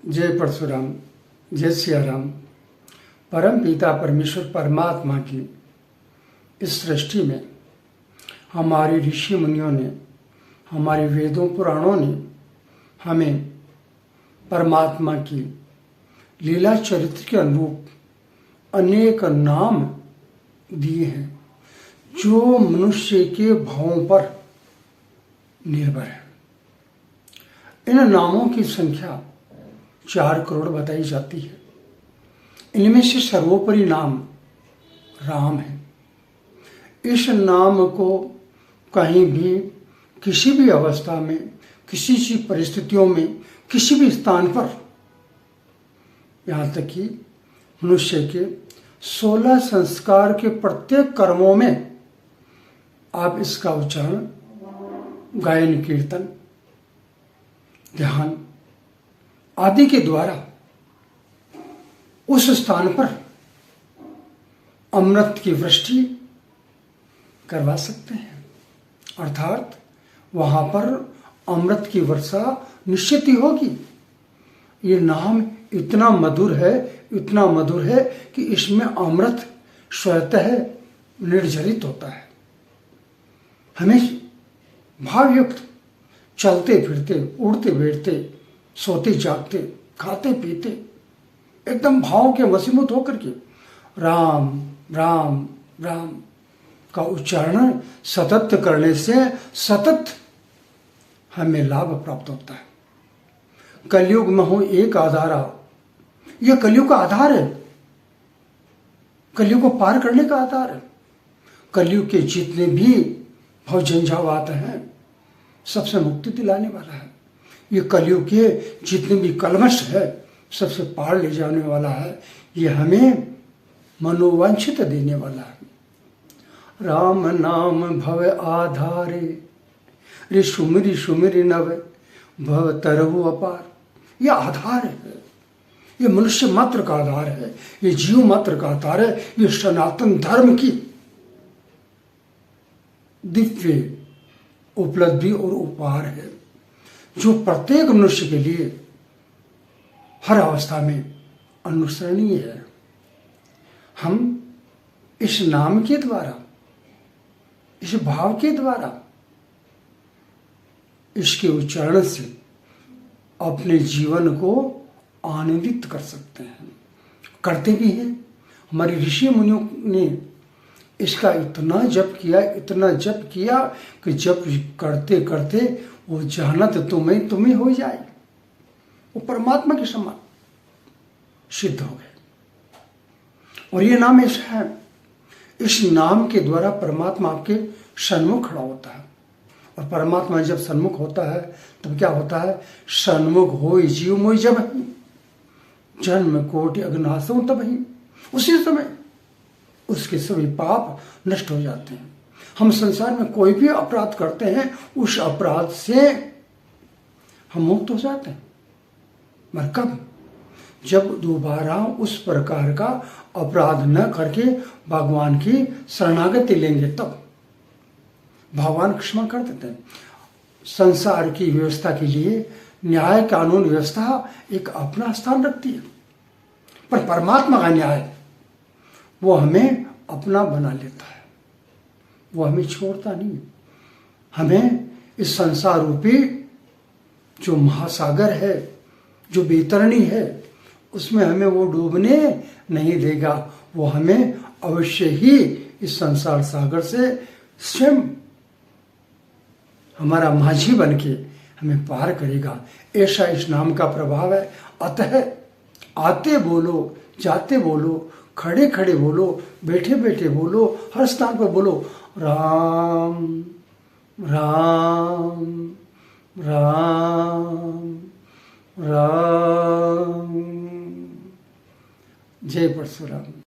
जय परशुराम, जय सियाराम। परम पिता परमेश्वर परमात्मा की इस सृष्टि में हमारे ऋषि मुनियों ने, हमारे वेदों पुराणों ने हमें परमात्मा की लीला चरित्र के अनुरूप अनेक नाम दिए हैं जो मनुष्य के भावों पर निर्भर है। इन नामों की संख्या 4 करोड़ बताई जाती है। इनमें से सर्वोपरि नाम राम है। इस नाम को कहीं भी, किसी भी अवस्था में, किसी सी परिस्थितियों में, किसी भी स्थान पर, यहाँ तक कि मनुष्य के 16 संस्कार के प्रत्येक कर्मों में आप इसका उच्चारण, गायन, कीर्तन, ध्यान आदि के द्वारा उस स्थान पर अमृत की वृष्टि करवा सकते हैं। अर्थात वहां पर अमृत की वर्षा निश्चित ही होगी। ये नाम इतना मधुर है, इतना मधुर है कि इसमें अमृत स्वतः निर्झरित होता है। हमें भावयुक्त चलते फिरते, उड़ते बैठते, सोते जागते, खाते पीते, एकदम भाव के वशीभूत होकर के राम राम राम का उच्चारण सतत करने से सतत हमें लाभ प्राप्त होता है। कलयुग में हो एक आधारा, यह कलयुग का आधार है, कलयुग को पार करने का आधार है। कलयुग के जितने भी भव झंझावात हैं सबसे मुक्ति दिलाने वाला है। ये कलयुग के जितने भी कलमश है सबसे पार ले जाने वाला है। ये हमें मनोवांछित देने वाला है। राम नाम भव आधारे, रे सुमिरि सुमिरि नव भव तरहु अपार। ये आधार है, ये मनुष्य मात्र का आधार है, ये जीव मात्र का आधार है। ये सनातन धर्म की दिव्य उपलब्धि और उपहार है जो प्रत्येक मनुष्य के लिए हर अवस्था में अनुसरणीय है। हम इस नाम के द्वारा, इस भाव के द्वारा, इसके उच्चारण से अपने जीवन को आनंदित कर सकते हैं, करते भी हैं। हमारे ऋषि मुनियों ने इसका इतना जप किया, इतना जप किया कि जप करते करते वो जानत तुम्हें हो जाए, वो परमात्मा के समान सिद्ध हो गए। और ये नाम ऐसा है, इस नाम के द्वारा परमात्मा आपके सन्मुख खड़ा होता है। और परमात्मा जब सन्मुख होता है तब क्या होता है? सन्मुख हो जीव मोहि जब जन्म कोटि अघनासौ तबहि। उसी समय उसके सभी पाप नष्ट हो जाते हैं। हम संसार में कोई भी अपराध करते हैं, उस अपराध से हम मुक्त हो जाते हैं। मगर कब? जब दोबारा उस प्रकार का अपराध न करके भगवान की शरणागति लेंगे, तब भगवान क्षमा कर देते हैं। संसार की व्यवस्था के लिए न्याय कानून व्यवस्था एक अपना स्थान रखती है, पर परमात्मा का न्याय वो हमें अपना बना लेता है, वो हमें छोड़ता नहीं। हमें इस संसार रूपी जो महासागर है, जो बेतरणी है, उसमें हमें वो डूबने नहीं देगा। वो हमें अवश्य ही इस संसार सागर से स्वयं हमारा माझी बन के हमें पार करेगा। ऐसा इस नाम का प्रभाव है। अतः आते बोलो, जाते बोलो, खड़े खड़े बोलो, बैठे बैठे बोलो, हर स्थान पर बोलो राम राम राम राम। जय परशुराम।